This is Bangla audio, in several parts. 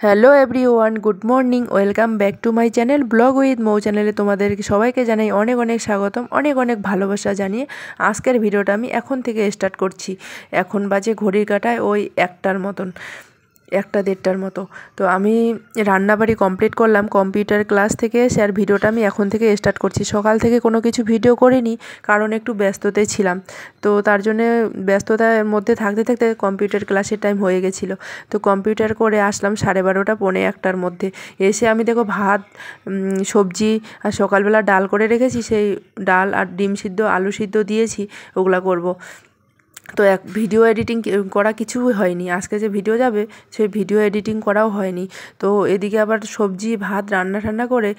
Hello everyone, good morning, welcome back to my channel blog with Mou চ্যানেলে তোমাদের সবাইকে জানাই অনেক অনেক স্বাগতম, অনেক অনেক ভালোবাসা জানিয়ে আজকের ভিডিওটা আমি এখন থেকে স্টার্ট করছি। এখন বাজে ঘড়ির কাঁটায় ওই 1টার মতন, 1টা-1:30টার মতো। তো আমি রান্নাবাড়ি কমপ্লিট করলাম কম্পিউটার ক্লাস থেকে এসে, আর ভিডিওটা আমি এখন থেকে স্টার্ট করছি। সকাল থেকে কোনো কিছু ভিডিও করিনি, কারণ একটু ব্যস্ততায় ছিলাম। তো তার জন্যে ব্যস্ততার মধ্যে থাকতে থাকতে কম্পিউটার ক্লাসের টাইম হয়ে গেছিলো। তো কম্পিউটার করে আসলাম 12:30 পৌনে 1টার মধ্যে। এসে আমি দেখো ভাত, সবজি আর সকালবেলা ডাল করে রেখেছি, সেই ডাল আর ডিম সিদ্ধ, আলু সিদ্ধ দিয়েছি, ওগুলা করব। তো ভিডিও এডিটিং করা কিছুই হয়নি। আজকে যে ভিডিও যাবে সেই ভিডিও এডিটিং করাও হয়নি। তো এদিকে আবার সবজি ভাত রান্না করে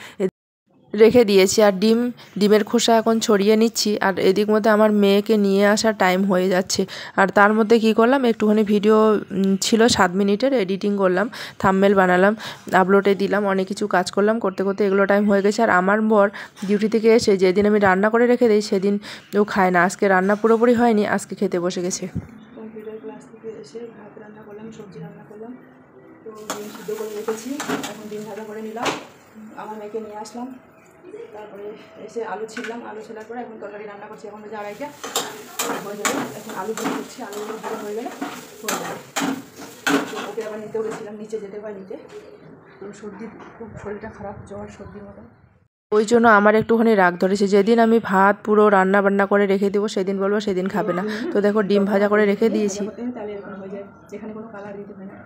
রেখে দিয়েছি, আর ডিমের খোসা এখন ছড়িয়ে নিচ্ছি। আর এদিক মধ্যে আমার মেয়েকে নিয়ে আসার টাইম হয়ে যাচ্ছে। আর তার মধ্যে কি করলাম, একটুখানি ভিডিও ছিল 7 মিনিটের, এডিটিং করলাম, থাম্বনেল বানালাম, আপলোডে দিলাম, অনেক কিছু কাজ করলাম। করতে করতে এগুলো টাইম হয়ে গেছে। আর আমার বর ডিউটি থেকে এসে যেদিন আমি রান্না করে রেখে দিই সেদিন ও খায় না। আজকে রান্না পুরোপুরি হয়নি, আজকে খেতে বসে গেছে। কম্পিউটার ক্লাস থেকে এসে ভাত রান্না করলাম, সবজি রান্না করলাম, তো ডিম সিদ্ধ করে রেখেছি। এখন ডিম ভাজা করে নিলাম, আমার মেয়েকে নিয়ে আসলাম, তারপরে এসে আলু ছিললাম, আলু ছেলার পরে এখন তরকারি রান্না করছি। এখন বাজে 2:30 হয়ে যাবে। এখন আলু ভাজা করছি, আলুগুলো ভালো হয়ে গেলে হয়ে যাবে। তো ওকে আবার নিতেও গেছিলাম, নিচে যেতে হয় নিতে। তো সর্দি, খুব শরীরটা খারাপ, জ্বর সর্দির মতো, ওই জন্য আমার একটুখানি রাগ ধরেছে। যেদিন আমি ভাত পুরো রান্না বান্না করে রেখে দেবো সেদিন বলবো সেদিন খাবে না। তো দেখো ডিম ভাজা করে রেখে দিয়েছি। তাহলে এরকম হয়ে যায়, যেখানে কোনো কালার দিতে হয় না।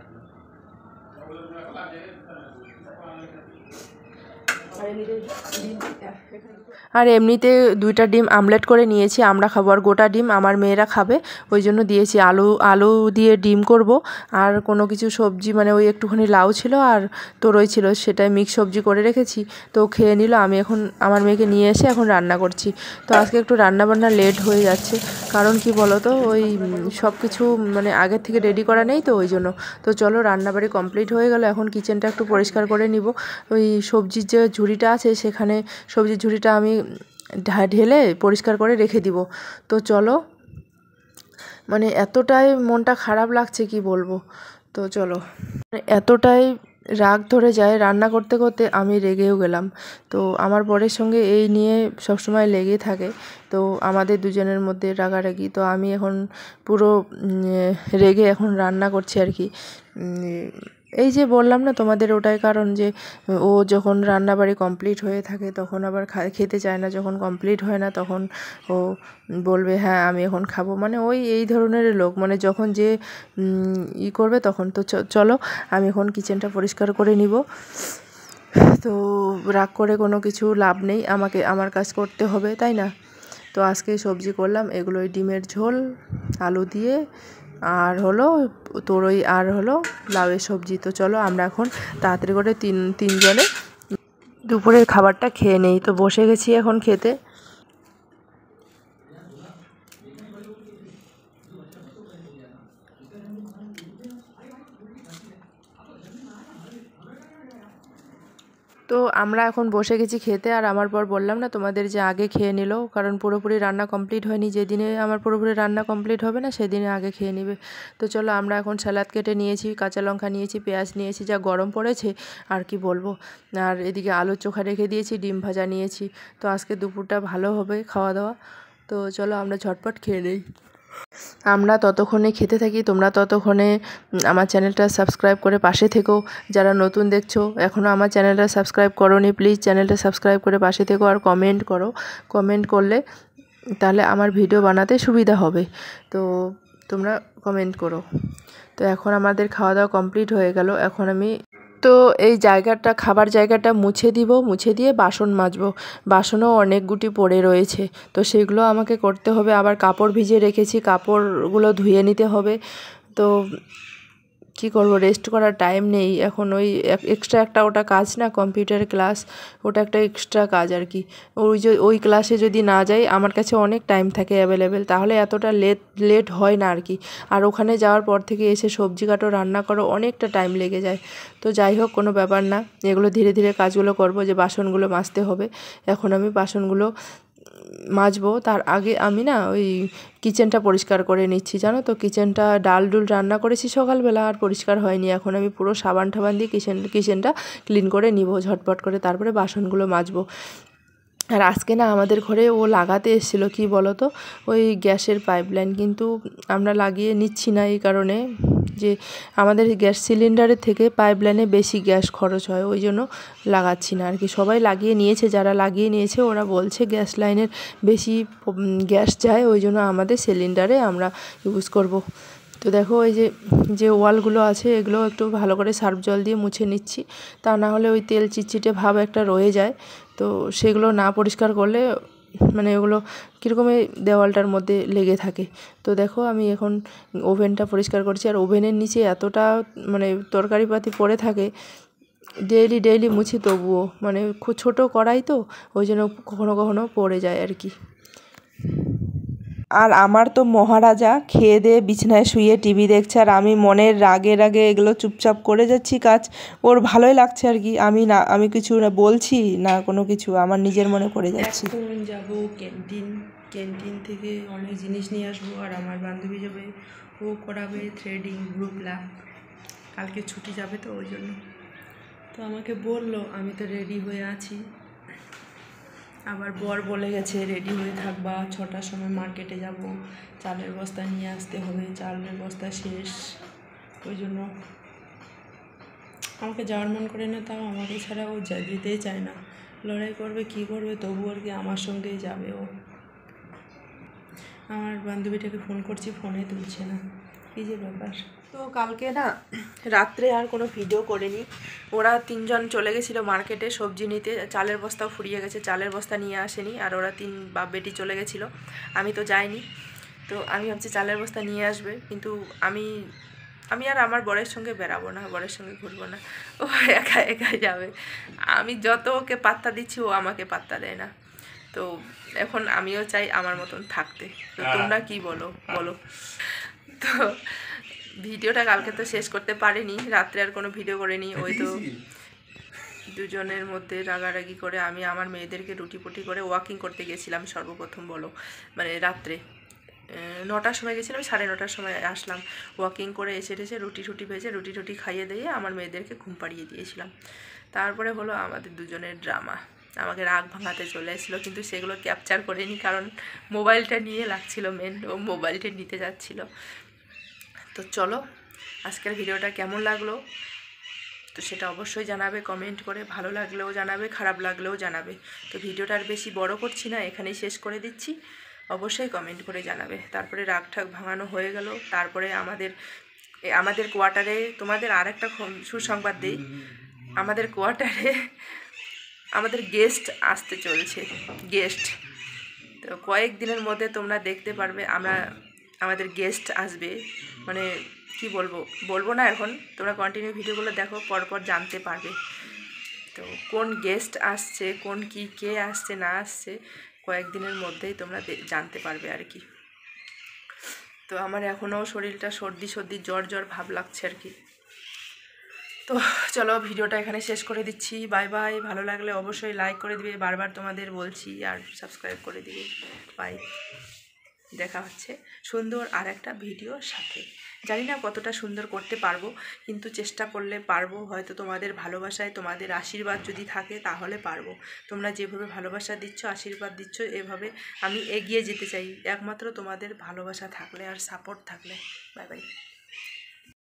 আর এমনিতে 2টা ডিম আমলেট করে নিয়েছি, আমরা খাবো। আর গোটা ডিম আমার মেয়েরা খাবে, ওই জন্য দিয়েছি। আলু দিয়ে ডিম করব। আর কোনো কিছু সবজি, মানে ওই একটুখানি লাউ ছিল আর তরই ছিল, সেটাই মিক্স সবজি করে রেখেছি। তো খেয়ে নিল। আমি এখন আমার মেয়েকে নিয়ে এসে এখন রান্না করছি। তো আজকে একটু রান্নাবান্না লেট হয়ে যাচ্ছে, কারণ কি বলো তো, ওই সব কিছু মানে আগের থেকে রেডি করা নেই, তো ওই জন্য। তো চলো, রান্নাবাড়ি কমপ্লিট হয়ে গেল, এখন কিচেনটা একটু পরিষ্কার করে নিব। ওই সবজির যে ঝুড়িটা আছে, সেখানে সবজির ঝুড়িটা আমি ঢেলে পরিষ্কার করে রেখে দিব। তো চলো, মানে এতটাই মনটা খারাপ লাগছে কি বলবো। তো চলো, এতটাই রাগ ধরে যায়, রান্না করতে করতে আমি রেগেও গেলাম। তো আমার বরের সঙ্গে এই নিয়ে সবসময় লেগেই থাকে, তো আমাদের দুজনের মধ্যে রাগারাগি। তো আমি এখন পুরো রেগে এখন রান্না করছি আর কি। এই যে বললাম না তোমাদের, ওটাই কারণ যে ও যখন রান্নাবাড়ি কমপ্লিট হয়ে থাকে তখন আবার খেতে চায় না, যখন কমপ্লিট হয় না তখন ও বলবে হ্যাঁ আমি এখন খাবো। মানে ওই এই ধরনের লোক, মানে যখন যে করবে তখন। তো চলো, আমি এখন কিচেনটা পরিষ্কার করে নিব। তো রাগ করে কোনো কিছু লাভ নেই, আমার কাজ করতে হবে, তাই না? তো আজকে সবজি করলাম এগুলোই, ডিমের ঝোল আলু দিয়ে, আর হলো তরই, আর হলো লাউয়ের সবজি। তো চলো, আমরা এখন তাড়াতাড়ি করে তিনজনে দুপুরের খাবারটা খেয়ে নেই। তো বসে গেছি এখন খেতে। তো আমরা এখন বসে গেছি খেতে। আর আমার পর বললাম না তোমাদের যে আগে খেয়ে নিল, কারণ পুরোপুরি রান্না কমপ্লিট হয়নি। যেদিনে আমার পুরোপুরি রান্না কমপ্লিট হবে না সেদিনে আগে খেয়ে নেবে। তো চলো, আমরা এখন স্যালাড কেটে নিয়েছি, কাঁচা লঙ্কা নিয়েছি, পেঁয়াজ নিয়েছি, যা গরম পড়েছে আর কি বলবো। আর এদিকে আলুর চোখা রেখে দিয়েছি, ডিম ভাজা নিয়েছি। তো আজকে দুপুরটা ভালো হবে খাওয়া দাওয়া। তো চলো, আমরা ঝটপট খেয়ে নেই। আমরা ততক্ষণে খেতে থাকি, তোমরা ততক্ষণে আমার চ্যানেলটা সাবস্ক্রাইব করে পাশে থেকো। যারা নতুন দেখছো, এখনও আমার চ্যানেলটা সাবস্ক্রাইব করোনি, প্লিজ চ্যানেলটা সাবস্ক্রাইব করে পাশে থেকো। আর কমেন্ট করো, কমেন্ট করলে তাহলে আমার ভিডিও বানাতে সুবিধা হবে। তো তোমরা কমেন্ট করো। তো এখন আমাদের খাওয়া দাওয়া কমপ্লিট হয়ে গেল। এখন আমি এই জায়গাটা, খাবার জায়গাটা মুছে দিব, মুছে দিয়ে বাসন মাজবো। বাসনও অনেক গুটি পড়ে রয়েছে, তো সেগুলো আমাকে করতে হবে। আবার কাপড় ভিজিয়ে রেখেছি, কাপড়গুলো ধুয়ে নিতে হবে। তো কি করব, রেস্ট করার টাইম নেই এখন। ওই এক্সট্রা একটা ওটা কাজ না, কম্পিউটার ক্লাস, ওটা একটা এক্সট্রা কাজ আর কি। ওই ক্লাসে যদি না যাই, আমার কাছে অনেক টাইম থাকে অ্যাভেলেবেল, তাহলে এতটা লেট হয় না আর কি। আর ওখানে যাওয়ার পর থেকে এসে সবজি কাটো, রান্না করো, অনেকটা টাইম লেগে যায়। তো যাই হোক, কোনো ব্যাপার না, এগুলো ধীরে ধীরে কাজগুলো করব। যে বাসনগুলো মাজতে হবে, এখন আমি বাসনগুলো মাজবো তার আগে আমি না ওই কিচেনটা পরিষ্কার করে নিচ্ছি, জানো তো। কিচেনটা ডাল ডুল রান্না করেছি সকালবেলা, আর পরিষ্কার হয়নি। এখন আমি পুরো সাবান টাবান দিয়ে কিচেনটা ক্লিন করে নিব ঝটপট করে, তারপরে বাসনগুলো মাজবো। আর আজকে না আমাদের ঘরে ও লাগাতে এসেছিলো, কি বলো তো, ওই গ্যাসের পাইপলাইন, কিন্তু আমরা লাগিয়ে নিচ্ছি না এই কারণে যে আমাদের গ্যাস সিলিন্ডারের থেকে পাইপলাইনে বেশি গ্যাস খরচ হয়, ওই জন্য লাগাচ্ছি না আর কি। সবাই লাগিয়ে নিয়েছে, যারা লাগিয়ে নিয়েছে ওরা বলছে গ্যাস লাইনের বেশি গ্যাস যায়, ওই জন্য আমাদের সিলিন্ডারে আমরা ইউজ করব। তো দেখো এই যে ওয়ালগুলো আছে এগুলো একটু ভালো করে সার্ফ জল দিয়ে মুছে নিচ্ছি, তা না হলে ওই তেল চিটচিটে ভাব একটা রয়ে যায়। তো সেগুলো না পরিষ্কার করলে মানে ওগুলো কীরকমই দেওয়ালটার মধ্যে লেগে থাকে। তো দেখো আমি এখন ওভেনটা পরিষ্কার করছি, আর ওভেনের নিচে এতটা মানে তরকারিপাতি পড়ে থাকে, ডেইলি মুছি, তবুও মানে খুব ছোটো কড়াই তো, ওই জন্য কখনো কখনো পড়ে যায় আর কি। আর আমার তো মহারাজা খেয়ে দিয়ে বিছানায় শুয়ে টিভি দেখছে, আর আমি মনের রাগে রাগে এগুলো চুপচাপ করে যাচ্ছি কাজ। ওর ভালোই লাগছে আর কি, আমি কিছু না বলছি না কোনো কিছু, আমার নিজের মনে করে যাচ্ছি। এখন যাবো ক্যান্টিন থেকে অনেক জিনিস নিয়ে আসবো, আর আমার বান্ধবী যাবে, ও করাবে থ্রেডিং গ্রুপ ল্যাব, কালকে ছুটি যাবে তো ওই জন্য। তো আমাকে বললো, আমি তো রেডি হয়ে আছি, আবার বর বলে গেছে রেডি হয়ে থাকবা, 6টার সময় মার্কেটে যাব, চালের বস্তা নিয়ে আসতে হবে, চালের বস্তা শেষ, ওই জন্য আমাকে যাওয়ার মন করে না। তাও আমাকে ছাড়া ও যেতেই চায় না, লড়াই করবে কি করবে, তবু আর কি আমার সঙ্গেই যাবে ও। আমার বান্ধবীটাকে ফোন করছি, ফোনে তুলছে না, কী যে ব্যাপার। তো কালকে না রাত্রে আর কোনো ভিডিও করিনি, ওরা 3জন চলে গেছিলো মার্কেটে সবজি নিতে, চালের বস্তাও ফুরিয়ে গেছে, চালের বস্তা নিয়ে আসেনি, আর ওরা 3 বাপ বেটি চলে গেছিলো, আমি তো যাইনি। তো আমি ভাবছি চালের বস্তা নিয়ে আসবে, কিন্তু আমি আর আমার বরের সঙ্গে বেরাবো না, বরের সঙ্গে ঘুরবো না, ও একা একাই যাবে। আমি যত ওকে পাত্তা দিচ্ছি ও আমাকে পাত্তা দেয় না। তো এখন আমিও চাই আমার মতন থাকতে। তো তোমরা কি বলো? তো ভিডিওটা কালকে তো শেষ করতে পারিনি, রাত্রে আর কোনো ভিডিও করিনি। ওই তো দুজনের মধ্যে রাগারাগি করে আমি আমার মেয়েদেরকে রুটি করে ওয়াকিং করতে গেছিলাম সর্বপ্রথম, বলো মানে রাত্রে 9টার সময় গেছিলাম, 9:30টার সময় আসলাম। ওয়াকিং করে এসে রুটি ভেজে রুটি খাইয়ে দিয়ে আমার মেয়েদেরকে ঘুম পাড়িয়ে দিয়েছিলাম। তারপরে হলো আমাদের দুজনের ড্রামা, আমাকে রাগ ভাঙাতে চলে এসেছিলো, কিন্তু সেগুলো ক্যাপচার করিনি, কারণ মোবাইলটা নিয়ে লাগছিল মেন, ও মোবাইলটা নিতে যাচ্ছিল। তো চলো আজকের ভিডিওটা কেমন লাগলো তো সেটা অবশ্যই জানাবে কমেন্ট করে, ভালো লাগলেও জানাবে, খারাপ লাগলেও জানাবে। তো ভিডিওটা আর বেশি বড় করছি না, এখানেই শেষ করে দিচ্ছি, অবশ্যই কমেন্ট করে জানাবে। তারপরে রাগ ঠাক ভাঙানো হয়ে গেল, তারপরে আমাদের কোয়ার্টারে তোমাদের আর একটা সুসংবাদ দিই, আমাদের কোয়ার্টারে আমাদের গেস্ট আসতে চলছে, গেস্ট। তো কয়েকদিনের মধ্যে তোমরা দেখতে পারবে আমাদের গেস্ট আসবে, মানে কি বলবো না এখন, তোমরা কন্টিনিউ ভিডিওগুলো দেখো, পরপর জানতে পারবে। তো কোন গেস্ট আসছে, কে আসছে না আসছে, কয়েকদিনের মধ্যেই তোমরা জানতে পারবে আর কি। তো আমার এখনও শরীরটা সর্দি জ্বর ভাব লাগছে আর কি। তো চলো ভিডিওটা এখানে শেষ করে দিচ্ছি, বাই বাই। ভালো লাগলে অবশ্যই লাইক করে দিবে, বারবার তোমাদের বলছি, আর সাবস্ক্রাইব করে দিবে। বাই, দেখা হচ্ছে সুন্দর আর একটা ভিডিওর সাথে। জানি না কতটা সুন্দর করতে পারবো, কিন্তু চেষ্টা করলে পারবো। হয়তো তোমাদের ভালোবাসায়, তোমাদের আশীর্বাদ যদি থাকে তাহলে পারবো। তোমরা যেভাবে ভালোবাসা দিচ্ছ, আশীর্বাদ দিচ্ছ, এভাবে আমি এগিয়ে যেতে চাই, একমাত্র তোমাদের ভালোবাসা থাকলে আর সাপোর্ট থাকলে। Bye bye.